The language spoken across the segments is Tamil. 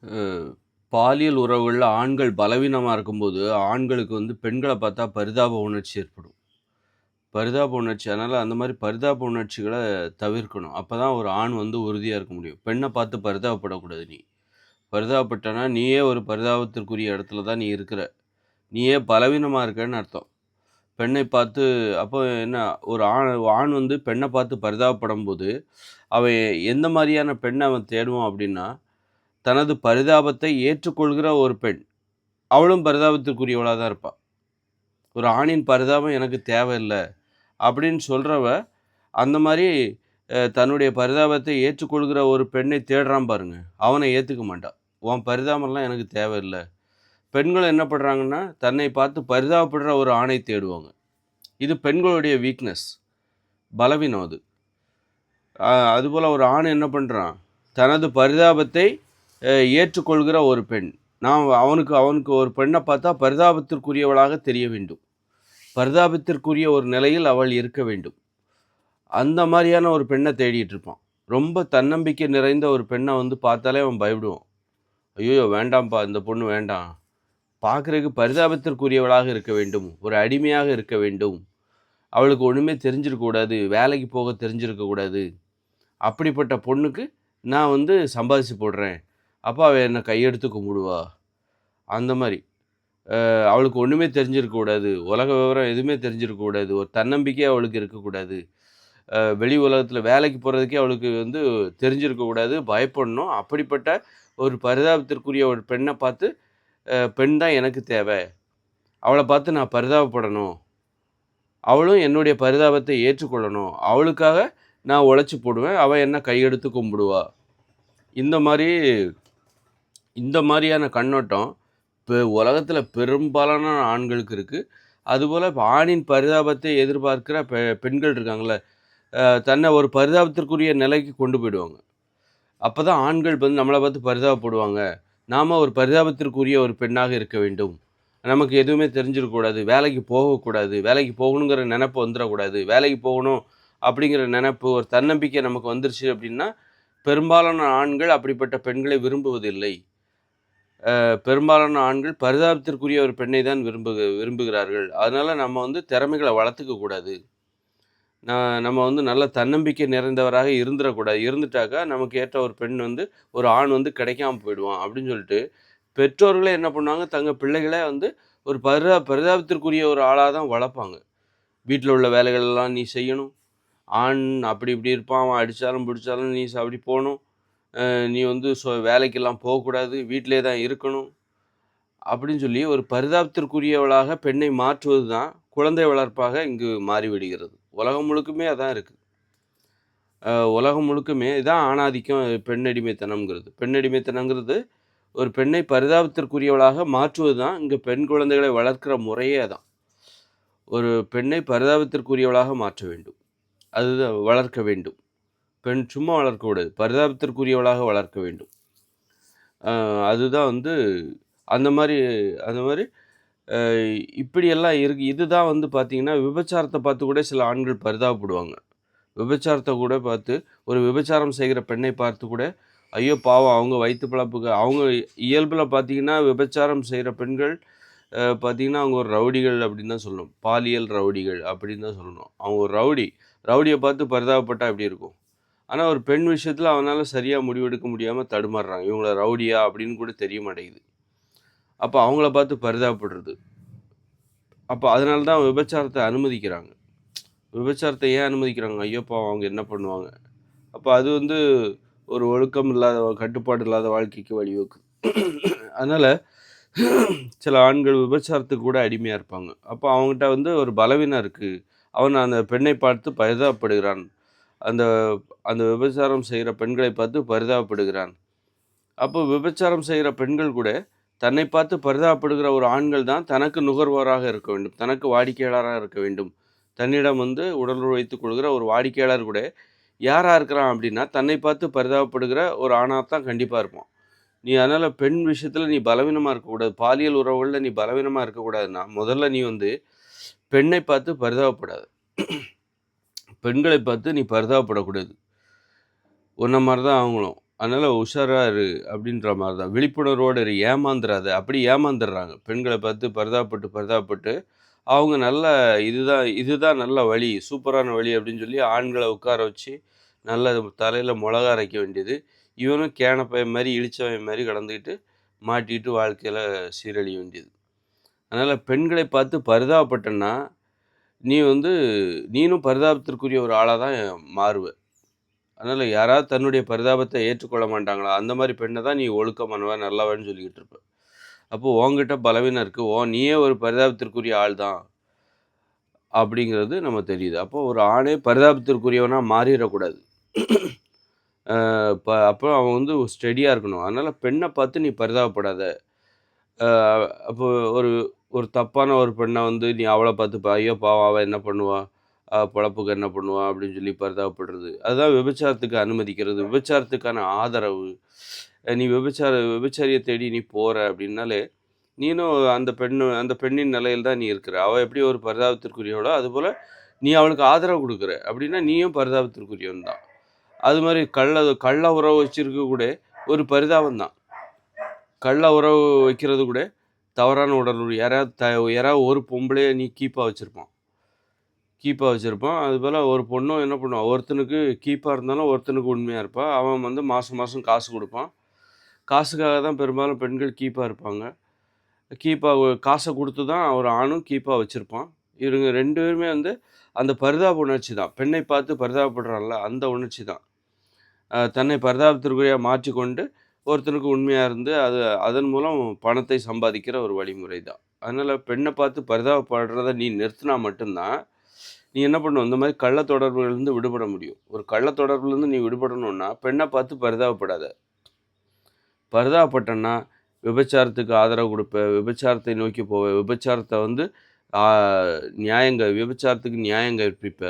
அ பாலியல் உறவுகள்ல ஆண்கள் பலவீனமா இருக்கும்போது, ஆண்களுக்கு பெண்கள பார்த்தா பரிதாப உணர்ச்சி ஏற்படும். பரிதாப உணர்ச்சி. அதனால அந்த மாரி பரிதாப உணர்ச்சிகள தவிர்க்கணும். அப்பதான் ஒரு ஆண் உறுதியா இருக்க முடியும். பெண்ண பார்த்து பரிதாபப்படக்கூடாது நீ. பரிதாபப்பட்டனா, நீயே ஒரு பரிதாபத்திற்குரிய இடத்துல தான் நீ இருக்கிற. நீயே பலவீனமா இருக்கன்னு அர்த்தம். பெண்ணை பார்த்து அப்போ என்ன ஒரு ஆண் ஆண் பெண்ண பார்த்து பரிதாபப்படும்போது, அவன் எந்த மாரியான பெண்ண அவன் தேடுவான் அப்டின்னா, தனது பரிதாபத்தை ஏற்றுக்கொள்கிற ஒரு பெண். அவளும் பரிதாபத்திற்குரியவளா தான் இருப்பா. ஒரு ஆணின் பரிதாபம் எனக்கு தேவையில்ல அப்படின்னு சொல்றவ, அந்த மாரி தன்னுடைய பரிதாபத்தை ஏற்றுக்கொள்கிற ஒரு பெண்ணை தேடுறான் பாருங்க. அவன ஏத்துக்க மாட்டா. உன் பரிதாபம்லாம் எனக்கு தேவையில்ல. பெண்கள் என்ன பண்றாங்கன்னா, தன்னை பார்த்து பரிதாபப்படுற ஒரு ஆணை தேடுவாங்க. இது பெண்களுடைய வீக்னஸ். பலவீனம் அது. அதுபோல ஒரு ஆண் என்ன பண்றான், தனது பரிதாபத்தை ஏற்றுக்கொள்கிற ஒரு பெண். நான் அவனுக்கு அவனுக்கு ஒரு பெண்ண பார்த்தா பரிதாபத்திற்குரியவளாக தெரிய வேண்டும். பரிதாபத்திற்குரிய ஒரு நிலையில் அவள் இருக்க வேண்டும். அந்த மாரியான ஒரு பெண்ண தேடிட்டு இருப்பான். ரொம்ப தன்னம்பிக்கை நிறைந்த ஒரு பெண்ண பார்த்தாலே அவன் பயப்படுவான். "ஐய்யயோ! வேண்டாம்ப்பா, இந்த பொண்ணு வேண்டாம். பார்க்குறதுக்கு பரிதாபத்திற்குரியவளாக இருக்க வேண்டும். ஒரு அடிமையாக இருக்க வேண்டும். அவளுக்கு ஒண்ணுமே தெரிஞ்சிருக்க கூடாது. வேலைக்கு போக தெரிஞ்சிருக்க கூடாது. அப்படிப்பட்ட பொண்ணுக்கு நான் சம்பாதிச்சு போடுறேன். அப்ப அவ என்ன கையெடுத்து கும்பிடுவா." அந்த மாரி. அவளுக்கு ஒண்ணுமே தெரிஞ்சிருக்க கூடாது. உலக விவரம் எதுவுமே தெரிஞ்சிருக்க கூடாது. ஒரு தன்னம்பிக்கை அவளுக்கு இருக்கக்கூடாது. வெளி உலகத்தில வேலைக்கு போறதுக்கே அவளுக்கு தெரிஞ்சிருக்க கூடாது. பயப்படணும். அப்படிப்பட்ட ஒரு பரிதாபத்திற்குரிய ஒரு பெண்ண பார்த்து, பெண் தான் எனக்கு தேவ. அவள பார்த்து நான் பரிதாபப்படணும். அவளும் என்னுடைய பரிதாபத்தை ஏற்றுக்கொள்ளணும். அவளுக்காக நான் உழைச்சு போடுவேன். அவ என்ன கையெடுத்து கும்பிடுவா. இந்த மாரி இந்த மாரியான கண்ணோட்டம் உலகத்தில பெரும்பாலான ஆண்களுக்கு இருக்கு. அதுபோல இப்ப ஆணின் பரிதாபத்தை எதிர்பார்க்கிற பெண்கள் இருக்காங்கல்ல, தன்னை ஒரு பரிதாபத்திற்குரிய நிலைக்கு கொண்டு போயிடுவாங்க. அப்பதான் ஆண்கள் நம்மள பார்த்து பரிதாபப்படுவாங்க. நாம ஒரு பரிதாபத்திற்குரிய ஒரு பெண்ணாக இருக்க வேண்டும். நமக்கு எதுவுமே தெரிஞ்சிருக்கக்கூடாது. வேலைக்கு போகக்கூடாது. வேலைக்கு போகணுங்கிற நெனப்பு வந்துரக்கூடாது. வேலைக்கு போகணும் அப்படிங்கிற நெனப்பு, ஒரு தன்னம்பிக்கை நமக்கு வந்துருச்சு அப்படின்னா, பெரும்பாலான ஆண்கள் அப்படிப்பட்ட பெண்களை விரும்புவதில்லை. பெரும்பாலான ஆண்கள் பரிதாபத்திற்குரிய ஒரு பெண்ணை தான் விரும்புகிறார்கள். அதனால நம்ம திறமைகள வளர்த்துக்க கூடாது. நம்ம நல்ல தன்னம்பிக்கை நிறைந்தவராக இருந்துறக்கூடாது. இருந்துட்டாக்கா, நமக்கு ஏற்ற ஒரு பெண் ஒரு ஆண் கிடைக்காம போயிடுவான் அப்படின்னு சொல்லிட்டு, பெற்றோர்களே என்ன பண்ணுவாங்க, தங்க பிள்ளைகள ஒரு பரிதாபத்திற்குரிய ஒரு ஆளா தான் வளர்ப்பாங்க. வீட்ல உள்ள வேலைகள் எல்லாம் நீ செய்யணும். ஆண் அப்படி இப்படி இருப்பான். அவன் அடிச்சாலும், பிடிச்சாலும் நீ அப்படி போணும். நீ வேலைக்கெல்லாம் போகக்கூடாது. வீட்டிலேயே தான் இருக்கணும். அப்படின்னு சொல்லி ஒரு பரிதாபத்திற்குரியவளாக பெண்ணை மாற்றுவது தான் குழந்தை வளர்ப்பாக இங்கு மாறிவிடுகிறது. உலகம் முழுக்குமே அதான் இருக்கு. உலகம் முழுக்குமே இதான் ஆணாதிக்கம், பெண்ணடிமைத்தனம்ங்கிறது. பெண்ணடிமைத்தனம்ங்கிறது ஒரு பெண்ணை பரிதாபத்திற்குரியவளாக மாற்றுவது தான் இங்க பெண் குழந்தைகளை வளர்க்கிற முறையே அதான். ஒரு பெண்ணை பரிதாபத்திற்குரியவளாக மாற்ற வேண்டும். அதுதான் வளர்க்க வேண்டும். பெண் சும்மா வளர்க்கக்கூடாது. பரிதாபத்திற்குரியவளாக வளர்க்க வேண்டும். அதுதான் அந்த மாரி அந்த மாரி அ இப்படியெல்லாம் இருக்கு. இதுதான் பார்த்தீங்கன்னா, விபச்சாரத்த பார்த்து கூட சில ஆண்கள் பரிதாபப்படுவாங்க. விபச்சாரத்த கூட பார்த்து, ஒரு விபச்சாரம் செய்கிற பெண்ணை பார்த்து கூட, ஐயோ பாவம் அவங்க வயித்து பிழப்புக்கு அவங்க இயல்புல பார்த்தீங்கன்னா, விபச்சாரம் செய்ற பெண்கள் பார்த்தீங்கன்னா, அவங்க ஒரு ரவுடிகள் அப்படின்னு தான் சொல்லணும். பாலியல் ரவுடிகள் அப்படின்னு தான் சொல்லணும். அவங்க ஒரு ரவுடி. ரவுடிய பார்த்து பரிதாபப்பட்டா எப்படி இருக்கும்? ஆனா, ஒரு பெண் விஷயத்தில அவனால சரியா முடிவெடுக்க முடியாம தடுமாறுறாங்க. இவங்கள ரவுடியா அப்படின்னு கூட தெரிய மாட்டேங்குது. அப்ப அவங்கள பார்த்து பரிதாபப்படுறது. அப்ப அதனால தான் விபச்சாரத்த அனுமதிக்கிறாங்க. விபச்சாரத்த ஏன் அனுமதிக்கிறாங்க? ஐயோ பாவம்! அவங்க என்ன பண்ணுவாங்க? அப்ப அது ஒரு ஒழுக்கம் இல்லாத, கட்டுப்பாடு இல்லாத வாழ்க்கைக்கு வழிவகுக்குது. அதனால சில ஆண்கள் விபச்சாரத்துக்கு கூட அடிமையா இருப்பாங்க. அப்ப அவன்கிட்ட ஒரு பலவீனம் இருக்கு. அவன் அந்த பெண்ணை பார்த்து பரிதாபப்படுகிறான். அந்த அந்த விபச்சாரம் செய்ற பெண்களை பார்த்து பரிதாபப்படுகிறான். அப்போ விபச்சாரம் செய்ற பெண்கள் கூட தன்னை பார்த்து பரிதாபப்படுகிற ஒரு ஆண்கள் தான் தனக்கு நுகர்வோராக இருக்க வேண்டும். தனக்கு வாடிக்கையாளராக இருக்க வேண்டும். தன்னிடம் உடலுறவு வைத்துக் கொள்கிற ஒரு வாடிக்கையாளர் கூட யாரா இருக்கிறான் அப்படின்னா, தன்னை பார்த்து பரிதாபப்படுகிற ஒரு ஆணா தான் கண்டிப்பா இருப்பான். நீ அதனால பெண் விஷயத்துல நீ பலவீனமா இருக்கக்கூடாது. பாலியல் உறவுகள்ல நீ பலவீனமா இருக்கக்கூடாதுன்னா, முதல்ல நீ பெண்ணை பார்த்து பரிதாபப்படாத. பெண்களை பார்த்து நீ பரிதாபப்படக்கூடாது. உன்ன மாரி தான் அவங்களும். அதனால உஷாரா இரு அப்படின்ற மாரி தான். விழிப்புணர்வோட இரு. ஏமாந்துறாத. அப்படி ஏமாந்துர்றாங்க. பெண்கள பார்த்து பரிதாபப்பட்டு அவங்க நல்ல இதுதான் இதுதான் நல்ல வழி, சூப்பரான வழி அப்படின்னு சொல்லி ஆண்கள உட்கார வச்சு, நல்ல தலையில மொளகா அரைக்க வேண்டியது. இவனும் கேனப்பையன் மாரி, இளிச்சவாயன் மாரி கடந்துக்கிட்டு, மாட்டிக்கிட்டு வாழ்க்கையில சீரழிய வேண்டியது. அதனால பெண்களை பார்த்து பரிதாபப்பட்டன்னா, நீ வந்து நீனும் பரிதாபத்திற்குரிய ஒரு ஆளா தான் மாறுவ. அதனால யாராவது தன்னுடைய பரிதாபத்த ஏற்றுக்கொள்ள மாட்டாங்களா? அந்த மாரி பெண்ண தான் நீ ஒழுக்கமானவ, நல்லவன்னு சொல்லிக்கிட்டு இருப்ப. அப்போ உன்கிட்ட பலவீனம் இருக்கு. நீயே ஒரு பரிதாபத்திற்குரிய ஆள் தான். அப்படிங்கிறது நம்ம தெரியுது. அப்போ ஒரு ஆணே பரிதாபத்திற்குரியவனா மாறிறக்கூடாது. அப்போ அவன் வந்து ஸ்டெடியா இருக்கணும். அதனால பெண்ண பார்த்து நீ பரிதாபப்படாத. அ அப்போ ஒரு ஒரு தப்பான ஒரு பெண்ண வந்து நீ அவள பார்த்து ஐயோ பாவம்! அவ என்ன பண்ணுவா? பொழப்புக்கு என்ன பண்ணுவா? அப்படின்னு சொல்லி பரிதாபப்படுறது. அதுதான் விபச்சாரத்துக்கு அனுமதிக்கிறது. விபச்சாரத்துக்கான ஆதரவு. நீ விபச்சாரியை தேடி நீ போற அப்படின்னாலே, நீனும் அந்த பெண்ணின் நிலையில் தான் நீ இருக்கிற. அவ எப்படி ஒரு பரிதாபத்திற்குரியவளோ, அதுபோல நீ அவளுக்கு ஆதரவு குடுக்குற. அப்படின்னா நீயும் பரிதாபத்திற்குரியவன் தான். அது மாரி கள்ள உறவு வச்சிருக்க கூட ஒரு பரிதாபம் தான். கள்ள உறவு வைக்கிறது கூட தவறான உடலுறவு. யாராவது ஒரு பொம்பளைய நீ கீப்பா வச்சிருப்பான். அதுபோல ஒரு பொண்ணும் என்ன பண்ணுவா, ஒருத்தனுக்கு கீப்பா இருந்தாலும் ஒருத்தனுக்கு உண்மையா இருப்பா. அவன் வந்து மாசம் மாசம் காசு குடுப்பான். காசுக்காக தான் பெரும்பாலும் பெண்கள் கீப்பா இருப்பாங்க. காச குடுத்து தான் ஒரு ஆணும் கீப்பா வச்சிருப்பான். இவங்க 2 பேருமே வந்து அந்த பரிதாப உணர்ச்சி தான். பெண்ணை பார்த்து பரிதாபப்படுறான்ல, அந்த உணர்ச்சி தான். தன்னை பரிதாபத்திற்குரிய மாற்றிக்கொண்டு ஒருத்தனுக்கு உண்மையா இருந்து, அதன் மூலம் பணத்தை சம்பாதிக்கிற ஒரு வழிமுறை தான். அதனால பெண்ண பார்த்து பரிதாபப்படுறத நீ நிறுத்தினா மட்டும் தான், நீ என்ன பண்ணுவ, இந்த மாரி கள்ள தொடர்புகள்லேருந்து விடுபட முடியும். ஒரு கள்ள தொடர்புலேருந்து நீ விடுபடணும்னா, பெண்ண பார்த்து பரிதாபப்படாத. பரிதாபப்பட்டன்னா, விபச்சாரத்துக்கு ஆதரவு குடுப்ப, விபச்சாரத்தை நோக்கி போவ, விபச்சாரத்த வந்து ஆ விபச்சாரத்துக்கு நியாயம் கற்பிப்ப.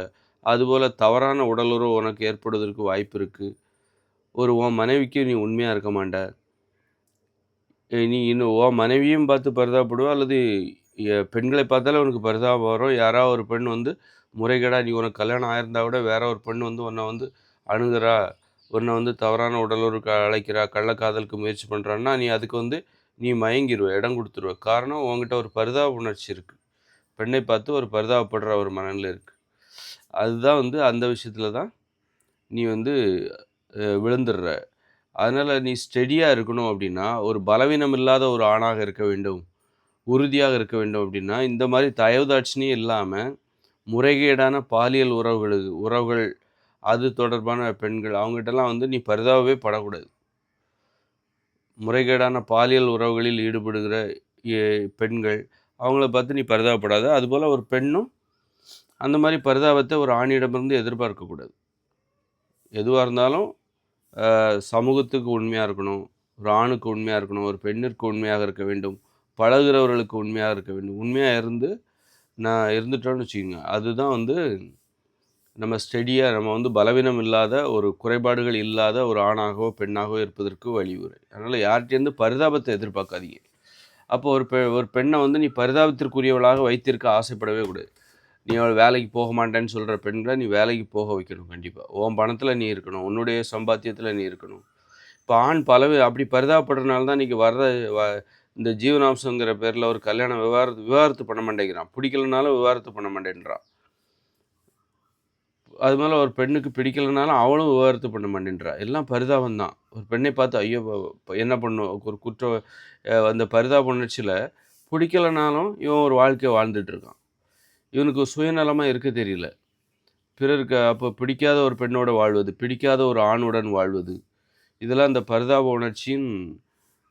அதுபோல தவறான உடலுறவு உனக்கு ஏற்படுவதற்கு வாய்ப்பு இருக்கு. உன் மனைவிக்கு நீ உண்மையா இருக்க மாட்ட. நீ இன்னும் உன் மனைவியும் பார்த்து பரிதாபப்படுவ, அல்லது பெண்களை பார்த்தாலே உனக்கு பரிதாபம் வரும். யாராவது ஒரு பெண் வந்து முறைகேடா உனக்கு கல்யாணம் ஆயிருந்தா கூட வேற ஒரு பெண் வந்து உன்ன வந்து அணுகுறா, உன்ன வந்து தவறான உடலுறவுக்கு அழைக்கிறா, கள்ளக்காதலுக்கு முயற்சி பண்றான்னா, அதுக்கு வந்து நீ மயங்கிருவ, இடம் குடுத்துருவ. காரணம் உன்கிட்ட ஒரு பரிதாப உணர்ச்சி இருக்கு. பெண்ணை பார்த்து ஒரு பரிதாபப்படுற ஒரு மனநிலை இருக்கு. அதுதான் வந்து அந்த விஷயத்துல தான் நீ வந்து விழுந்துடுற. அதனால நீ ஸ்டெடியா இருக்கணும் அப்படின்னா, ஒரு பலவீனம் இல்லாத ஒரு ஆணாக இருக்க வேண்டும். உறுதியாக இருக்க வேண்டும் அப்படின்னா, இந்த மாரி தயவு தாட்சணியம் இல்லாம, முறைகேடான பாலியல் உறவுகள் அது தொடர்பான பெண்கள் அவங்ககிட்டலாம் வந்து நீ பரிதாபவே படக்கூடாது. முறைகேடான பாலியல் உறவுகளில் ஈடுபடுகிற எ பெண்கள், அவங்கள பார்த்து நீ பரிதாபப்படாத. அதுபோல ஒரு பெண்ணும் அந்த மாரி பரிதாபத்த ஒரு ஆணிடமிருந்து எதிர்பார்க்கக்கூடாது. எதுவா இருந்தாலும் சமூகத்துக்கு உண்மையா இருக்கணும். ஒரு ஆணுக்கு உண்மையா இருக்கணும். ஒரு பெண்ணிற்கு உண்மையாக இருக்க வேண்டும். பழகுறவர்களுக்கு உண்மையாக இருக்க வேண்டும். உண்மையா இருந்து நான் இருந்துட்டோம்னு வச்சுக்கங்க. அதுதான் வந்து நம்ம வந்து பலவீனம் இல்லாத, ஒரு குறைபாடுகள் இல்லாத ஒரு ஆணாகவோ, பெண்ணாகவோ இருப்பதற்கு வழிமுறை. அதனால யார்ட்டேருந்து பரிதாபத்த எதிர்பார்க்காதீங்க. அப்போ ஒரு பெண்ண வந்து நீ பரிதாபத்திற்குரியவளாக வைத்திருக்க ஆசைப்படவே கூடாது. நீ அவள் வேலைக்கு போக மாட்டேன்னு சொல்ற பெண்கள நீ வேலைக்கு போக வைக்கணும் கண்டிப்பா. உன் பணத்துல நீ இருக்கணும். உன்னுடைய சம்பாத்தியத்துல நீ இருக்கணும். இப்ப ஆண் அப்படி பரிதாபப்படுறனால தான் இன்னைக்கு வர்ற வ இந்த ஜீவனாம்சங்கிற பேர்ல ஒரு கல்யாணம் விவாகரத்து பண்ண மாட்டேங்கிறான். பிடிக்கலனாலும் விவாகரத்து பண்ண மாட்டேன்றான். அது மேல ஒரு பெண்ணுக்கு பிடிக்கலனாலும் அவளும் விவாகரத்து பண்ண மாட்டேன்றா. எல்லாம் பரிதாபம் தான். ஒரு பெண்ணை பார்த்து ஐயோ! என்ன பண்ணும்? ஒரு அந்த பரிதாப உணர்ச்சியில பிடிக்கலனாலும் இவன் ஒரு வாழ்க்கைய வாழ்ந்துட்டு இருக்கான். இவனுக்கு சுயநலமா இருக்க தெரியல. பிறருக்கு அப்போ பிடிக்காத ஒரு பெண்ணோட வாழ்வது, பிடிக்காத ஒரு ஆணுடன் வாழ்வது, இதெல்லாம் இந்த பரிதாப உணர்ச்சியின்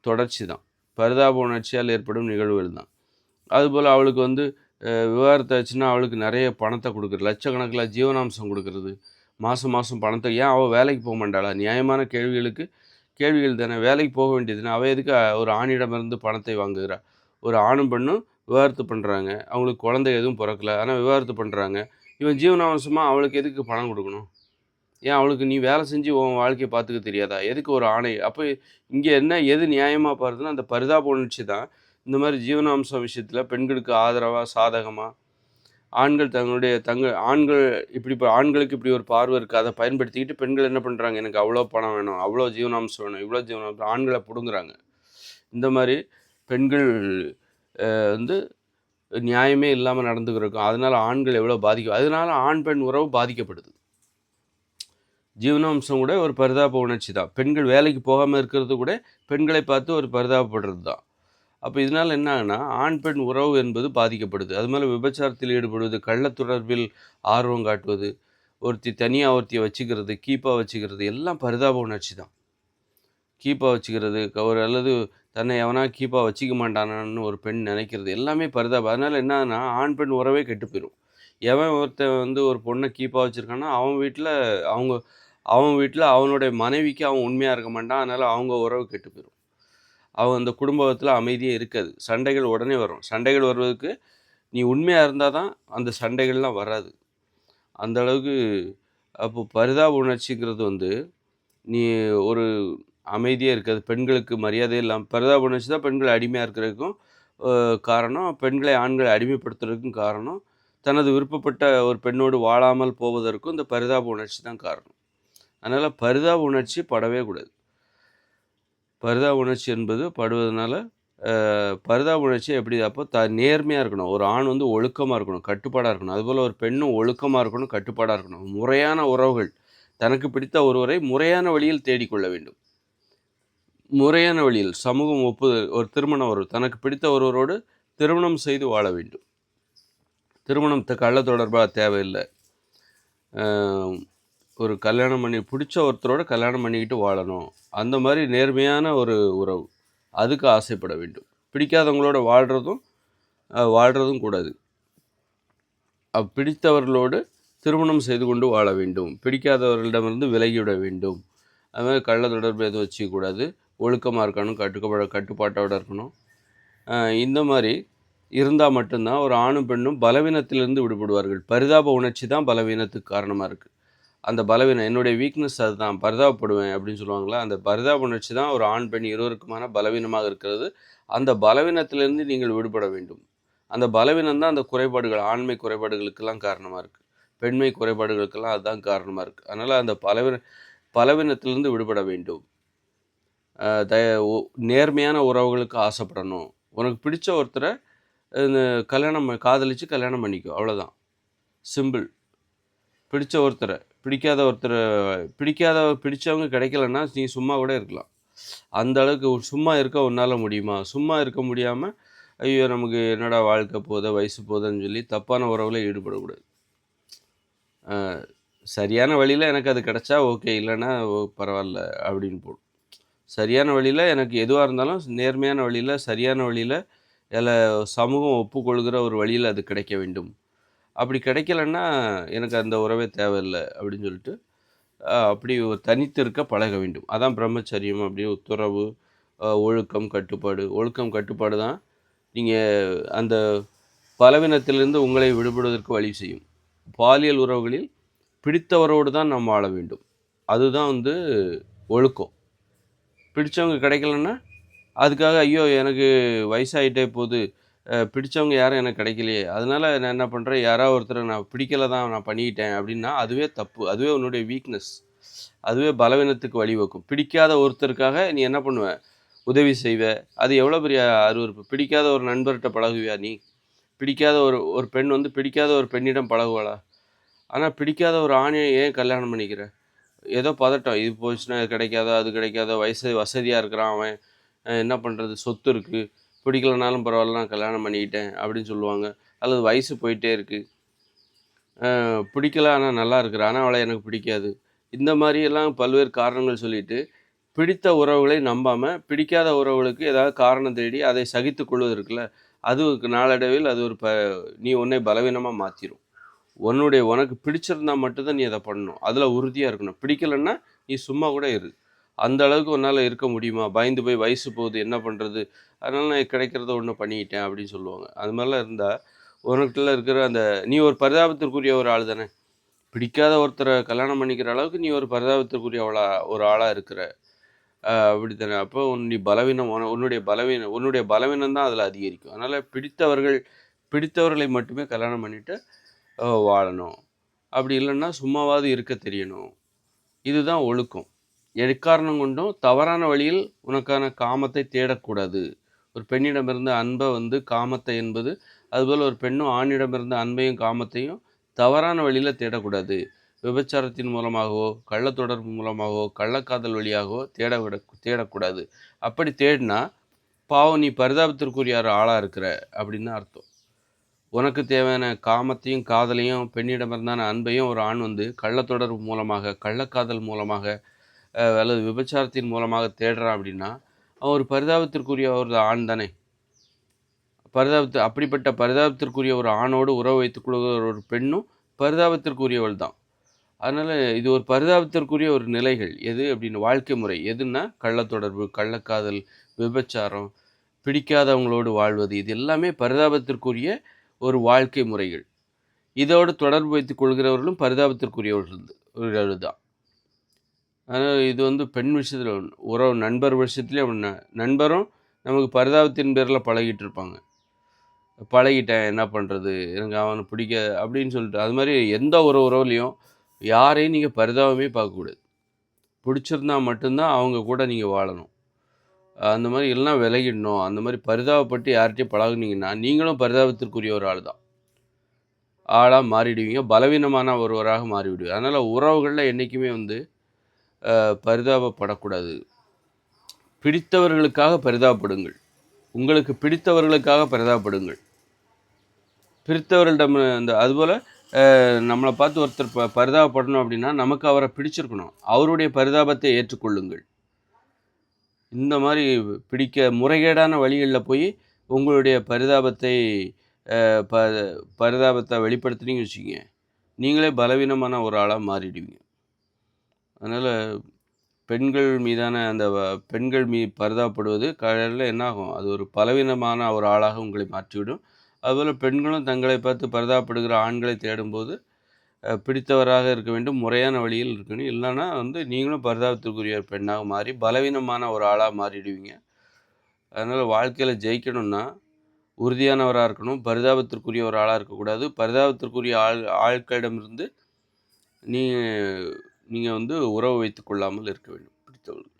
தொடர்ச்சி தான். பரிதாப உணர்ச்சியால் ஏற்படும் நிகழ்வுகள் தான். அதுபோல் அவளுக்கு வந்து விவாகரத்து ஆச்சுன்னா அவளுக்கு நிறைய பணத்த குடுக்குறது. லட்சக்கணக்கில ஜீவனாம்சம் குடுக்குறது. மாசம் மாசம் பணத்த ஏன் அவ வேலைக்கு போ மாட்டாளா? நியாயமான கேள்விகள் தானே. வேலைக்கு போக வேண்டியது தானே. அவ எதுக்கு ஒரு ஆணிடமிருந்து பணத்தை வாங்குகிறா? ஒரு ஆணும் பெண்ணும் விவாகரத்து பண்றாங்க. அவங்களுக்கு குழந்தை எதுவும் பொறக்கல. ஆனா விவாகரத்து பண்றாங்க. இவன் ஜீவனாம்சமா அவளுக்கு எதுக்கு பணம் குடுக்கணும்? ஏன் அவளுக்கு நீ வேலை செஞ்சு உன் வாழ்க்கைய பார்த்துக்க தெரியாதா? எதுக்கு ஒரு ஆணை? அப்ப இங்க எது நியாயமா பாருதுன்னா, அந்த பரிதாப உணர்ச்சி தான் இந்த மாரி ஜீவனாம்சம் விஷயத்துல பெண்களுக்கு ஆதரவா, சாதகமா ஆண்கள் ஆண்கள் ஆண்களுக்கு இப்படி ஒரு பார்வை இருக்குது, அதை பயன்படுத்திக்கிட்டு பெண்கள் என்ன பண்ணுறாங்க, எனக்கு அவ்வளோ பணம் வேணும், அவ்வளோ ஜீவனாம்சம் வேணும், இவ்வளோ ஜீவனாம்சம், ஆண்களை பிடுங்குறாங்க. இந்த மாதிரி பெண்கள் வந்து நியாயமே இல்லாமல் நடந்துக்கிறோம். அதனால் ஆண்கள் எவ்வளோ அதனால ஆண் பெண் உறவு பாதிக்கப்படுது. ஜீவனாம்சம் கூட ஒரு பரிதாப உணர்ச்சி தான். பெண்கள் வேலைக்கு போகாமல் இருக்கிறது கூட பெண்களை பார்த்து ஒரு பரிதாபப்படுறது தான். அப்போ இதனால் என்ன ஆகுனா, ஆண் பெண் உறவு என்பது பாதிக்கப்படுது. அது மேலே விபச்சாரத்தில் ஈடுபடுவது, கள்ளத் தொடர்பில் ஆர்வம் காட்டுவது, தனியாக ஒருத்தியை வச்சுக்கிறது, கீப்பாக வச்சுக்கிறது, எல்லாம் பரிதாப உணர்ச்சி தான். கீப்பாக வச்சுக்கிறது, அல்லது தன்னை எவனா கீப்பாக வச்சுக்க மாட்டானான்னு ஒரு பெண் நினைக்கிறது, எல்லாமே பரிதாபம். அதனால் என்ன ஆகுனா, ஆண் பெண் உறவே கெட்டு போயிடும். எவன் ஒருத்தன் ஒரு பொண்ணை கீப்பாக வச்சுருக்கான்னா, அவன் வீட்டில் அவனுடைய மனைவிக்கு அவன் உண்மையாக இருக்க மாட்டான். அதனால் அவங்க உறவு கெட்டு போயிடும். அந்த குடும்பத்தில் அமைதியே இருக்காது. சண்டைகள் உடனே வரும். சண்டைகள் வருவதற்கு நீ உண்மையாக இருந்தால் தான் அந்த சண்டைகள்லாம் வராது. அந்த அளவுக்கு அப்போ பரிதாப உணர்ச்சிங்கிறது நீ ஒரு அமைதியே இருக்காது. பெண்களுக்கு மரியாதையே இல்லாமல் பரிதாப உணர்ச்சி தான் பெண்கள் அடிமையாக இருக்கிறதுக்கும் காரணம். பெண்களை ஆண்களை அடிமைப்படுத்துறதுக்கும் காரணம். தனது விருப்பப்பட்ட ஒரு பெண்ணோடு வாழாமல் போவதற்கும் இந்த பரிதாப உணர்ச்சி தான் காரணம். அதனால் பரிதாப உணர்ச்சி படவே கூடாது. பரிதாப உணர்ச்சி என்பது படுவதனால பரிதாப உணர்ச்சி எப்படி அப்போ நேர்மையாக இருக்கணும். ஒரு ஆண் ஒழுக்கமாக இருக்கணும், கட்டுப்பாடாக இருக்கணும். அதுபோல் ஒரு பெண்ணும் ஒழுக்கமாக இருக்கணும், கட்டுப்பாடாக இருக்கணும். முறையான உறவுகள், தனக்கு பிடித்த ஒருவரை முறையான வழியில் தேடிக்கொள்ள வேண்டும். முறையான வழியில் சமூகம் ஒப்புதல், ஒரு திருமண உறவு, தனக்கு பிடித்த ஒருவரோடு திருமணம் செய்து வாழ வேண்டும். திருமணம் கள்ள தொடர்பாக தேவையில்லை. ஒரு கல்யாணம் பிடிச்ச ஒருத்தரோட கல்யாணம் பண்ணிக்கிட்டு வாழணும். அந்த மாதிரி நேர்மையான ஒரு உறவு, அதுக்கு ஆசைப்பட வேண்டும். பிடிக்காதவங்களோட வாழ்கிறதும் கூடாது. பிடித்தவர்களோடு திருமணம் செய்து கொண்டு வாழ வேண்டும். பிடிக்காதவர்களிடமிருந்து விலகிவிட வேண்டும். அது மாதிரி கள்ள தொடர்பு எதுவும் வச்சுக்கூடாது. ஒழுக்கமாக இருக்கணும், கட்டுப்பாட்டோடு இருக்கணும். இந்த மாதிரி இருந்தால் மட்டும்தான் ஒரு ஆணும் பெண்ணும் பலவீனத்திலிருந்து விடுபடுவார்கள். பரிதாப உணர்ச்சி தான் பலவீனத்துக்கு காரணமாக இருக்குது. அந்த பலவீனம், என்னுடைய வீக்னஸ் அதுதான், பரிதாபப்படுவேன் அப்படின்னு சொல்லுவாங்களா, அந்த பரிதாப உணர்ச்சி தான் ஒரு ஆண் பெண் இருவருக்குமான பலவீனமாக இருக்கிறது. அந்த பலவீனத்திலிருந்து நீங்கள் விடுபட வேண்டும். அந்த பலவீனம் தான் அந்த குறைபாடுகள், ஆண்மை குறைபாடுகளுக்கெல்லாம் காரணமாக இருக்குது. பெண்மை குறைபாடுகளுக்கெல்லாம் அதுதான் காரணமாக இருக்குது. அதனால் அந்த பலவீனத்திலிருந்து விடுபட வேண்டும். நேர்மையான உறவுகளுக்கு ஆசைப்படணும். உனக்கு பிடிச்ச ஒருத்தரை காதலித்து கல்யாணம் பண்ணிக்கோ, அவ்வளோதான், சிம்பிள். பிடிச்ச ஒருத்தரை, பிடிச்சவங்க கிடைக்கலன்னா நீ சும்மா கூட இருக்கலாம். அந்த அளவுக்கு சும்மா இருக்க உன்னால் முடியுமா? சும்மா இருக்க முடியாமல், ஐயோ நமக்கு என்னடா வாழ்க்கை போதா, வயசு போதான்னு சொல்லி தப்பான உறவில் ஈடுபடக்கூடாது. சரியான வழியில் எனக்கு அது கிடச்சா ஓகே, இல்லைன்னா பரவாயில்ல அப்படின்னு போடும். சரியான வழியில் எனக்கு எதுவாக இருந்தாலும் நேர்மையான வழியில், சரியான வழியில், சமூகம் ஒப்புக்கொள்கிற ஒரு வழியில் அது கிடைக்க வேண்டும். அப்படி கிடைக்கலன்னா எனக்கு அந்த உறவே தேவையில்லை அப்படின்னு சொல்லிட்டு அப்படி தனித்து இருக்க பழக வேண்டும். அதான் பிரம்மச்சரியம். அப்படி துறவு, ஒழுக்கம், கட்டுப்பாடு தான் நீங்கள் அந்த பலவீனத்திலிருந்து உங்களை விடுபடுவதற்கு வழி செய்யும். பாலியல் உறவுகளில் பிடித்தவரோடு தான் நாம் வாழ வேண்டும். அதுதான் ஒழுக்கம். பிடித்தவங்க கிடைக்கலன்னா அதுக்காக ஐயோ எனக்கு வயசாகிட்டே போகுது, பிடிச்சவங்க யாரும் எனக்கு கிடைக்கலையே, அதனால் நான் என்ன பண்ணுறேன், யாராவது ஒருத்தரை நான் பிடிக்கல தான் நான் பண்ணிக்கிட்டேன் அப்படின்னா அதுவே தப்பு. அதுவே உன்னுடைய வீக்னஸ், அதுவே பலவீனத்துக்கு வழிவகுக்கும். பிடிக்காத ஒருத்தருக்காக நீ என்ன பண்ணுவ, உதவி செய்வ, அது எவ்வளோ பெரிய அருவருப்பு. பிடிக்காத ஒரு நண்பர்கிட்ட பழகுவியா நீ? பிடிக்காத ஒரு பெண் பிடிக்காத ஒரு பெண்ணிடம் பழகுவாளா? ஆனால் பிடிக்காத ஒரு ஆணையை ஏன் கல்யாணம் பண்ணிக்கிற? ஏதோ பதட்டம், இது போச்சுன்னா இது கிடைக்காதோ, அது கிடைக்காதோ, வசதியாக இருக்கிறான் அவன், என்ன பண்ணுறது, சொத்து இருக்குது, பிடிக்கலனாலும் பரவாயில்ல நான் கல்யாணம் பண்ணிக்கிட்டேன் அப்படின்னு சொல்லுவாங்க. அல்லது வயசு போயிட்டே இருக்குது, பிடிக்கல ஆனால் நல்லா இருக்கிற, ஆனால் அவளை எனக்கு பிடிக்காது. இந்த மாதிரியெல்லாம் பல்வேறு காரணங்கள் சொல்லிவிட்டு பிடித்த உறவுகளை நம்பாமல் பிடிக்காத உறவுகளுக்கு ஏதாவது காரணம் தேடி அதை சகித்து கொள்வது இருக்குல்ல, அது நாளடைவில் அது நீ உன்னை பலவீனமாக மாற்றிடும். உனக்கு பிடிச்சிருந்தா மட்டும்தான் நீ அதை பண்ணணும். அதில் உறுதியாக இருக்கணும். பிடிக்கலைன்னா நீ சும்மா கூட இரு. அந்த அளவுக்கு உன்னால் இருக்க முடியுமா? பயந்து போய் வயசு போகுது என்ன பண்ணுறது, அதனால் நான் கிடைக்கிறத ஒன்று பண்ணிக்கிட்டேன் அப்படின்னு சொல்லுவாங்க. அது மாதிரிலாம் இருந்தால் உனக்கிட்ட இருக்கிற நீ ஒரு பரிதாபத்திற்குரிய ஒரு ஆள் தானே. பிடிக்காத ஒருத்தரை கல்யாணம் பண்ணிக்கிற அளவுக்கு நீ ஒரு பரிதாபத்திற்குரிய ஒரு ஆளாக இருக்கிற, அப்படி தானே. அப்போ நீ உன்னுடைய பலவீனம் தான் அதில் அதிகரிக்கும். அதனால் பிடித்தவர்களை மட்டுமே கல்யாணம் பண்ணிவிட்டு வாழணும். அப்படி இல்லைன்னா சும்மாவாவது இருக்க தெரியணும். இதுதான் ஒழுக்கம். எக்காரணம் கொண்டும் தவறான வழியில் உனக்கான காமத்தை தேடக்கூடாது. ஒரு பெண்ணிடமிருந்து அன்பை வந்து காமத்தை என்பது அதுபோல் ஒரு பெண்ணும் ஆணிடமிருந்து அன்பையும் காமத்தையும் தவறான வழியில் தேடக்கூடாது. விபச்சாரத்தின் மூலமாகவோ கள்ளத்தொடர்பு மூலமாகவோ கள்ளக்காதல் வழியாகவோ தேடக்கூடாது. அப்படி தேடினா பாவம் நீ பரிதாபத்திற்குரிய ஒரு ஆளாக இருக்கிற அப்படின்னு தான் அர்த்தம். உனக்கு தேவையான காமத்தையும் காதலையும் பெண்ணிடமிருந்தான அன்பையும் ஒரு ஆண் வந்து கள்ளத்தொடர்பு மூலமாக கள்ளக்காதல் மூலமாக அல்லது விபச்சாரத்தின் மூலமாக தேடுறான் அப்படின்னா அவன் ஒரு பரிதாபத்திற்குரிய ஒரு ஆண் தானே. அப்படிப்பட்ட பரிதாபத்திற்குரிய ஒரு ஆணோடு உறவு வைத்துக் கொள்கிற ஒரு பெண்ணும் பரிதாபத்திற்குரியவள் தான். அதனால் இது ஒரு பரிதாபத்திற்குரிய ஒரு நிலைகள். எது அப்படின்னு வாழ்க்கை முறை எதுன்னா கள்ளத்தொடர்பு கள்ளக்காதல் விபச்சாரம் பிடிக்காதவங்களோடு வாழ்வது இது எல்லாமே பரிதாபத்திற்குரிய ஒரு வாழ்க்கை முறைகள். இதோடு தொடர்பு வைத்துக் கொள்கிறவர்களும் பரிதாபத்திற்குரியவர்கள் தான். அதனால் இது வந்து பெண் விஷயத்தில் உறவு நண்பர் விஷயத்துலேயே நண்பரும் நமக்கு பரிதாபத்தின் பேரில் பழகிட்டு இருப்பாங்க. பழகிட்டேன் என்ன பண்ணுறது எனக்கு அவனை பிடிக்க அப்படின்னு சொல்லிட்டு அது மாதிரி எந்த ஒரு உறவுலையும் யாரையும் நீங்கள் பரிதாபமே பார்க்கக்கூடாது. பிடிச்சிருந்தா மட்டும்தான் அவங்க கூட நீங்கள் வாழணும். அந்த மாதிரி எல்லாம் விலகிடணும். அந்த மாதிரி பரிதாபப்பட்டு யார்கிட்டையும் பழகுனீங்கன்னா நீங்களும் பரிதாபத்திற்குரிய ஒரு ஆள் தான். ஆளாக மாறிடுவீங்க. பலவீனமான ஒருவராக மாறிவிடுவீங்க. அதனால் உறவுகளில் என்றைக்குமே வந்து பரிதாபப்படக்கூடாது. பிடித்தவர்களுக்காக பரிதாபப்படுங்கள். உங்களுக்கு பிடித்தவர்களுக்காக பரிதாபப்படுங்கள். பிடித்தவர்களிடம் அதுபோல் நம்மளை பார்த்து ஒருத்தர் பரிதாபப்படணும் அப்படின்னா நமக்கு அவரை பிடிச்சிருக்கணும். அவருடைய பரிதாபத்தை ஏற்றுக்கொள்ளுங்கள். இந்த மாதிரி முறைகேடான வழிகளில் போய் உங்களுடைய பரிதாபத்தை வெளிப்படுத்துனீங்கன்னு வச்சுக்கிங்க நீங்களே பலவீனமான ஒரு ஆளாக மாறிடுவீங்க. அதனால் பெண்கள் மீதான பெண்கள் பரிதாபப்படுவது கடையில் என்னாகும் அது ஒரு பலவீனமான ஒரு ஆளாக உங்களை மாற்றிவிடும். அதுபோல் பெண்களும் தங்களை பார்த்து பரிதாபப்படுகிற ஆண்களை தேடும்போது பிடித்தவராக இருக்க வேண்டும், முறையான வழியில் இருக்கணும். இல்லைன்னா வந்து நீங்களும் பரிதாபத்திற்குரிய பெண்ணாக மாறி பலவீனமான ஒரு ஆளாக மாறிடுவீங்க. அதனால் வாழ்க்கையில் ஜெயிக்கணும்னா உறுதியானவராக இருக்கணும். பரிதாபத்திற்குரிய ஒரு ஆளாக இருக்கக்கூடாது. பரிதாபத்திற்குரிய ஆட்களிடமிருந்து நீங்கள் வந்து உறவு வைத்து கொள்ளாமல் இருக்க வேண்டும் பிடித்தவர்கள்.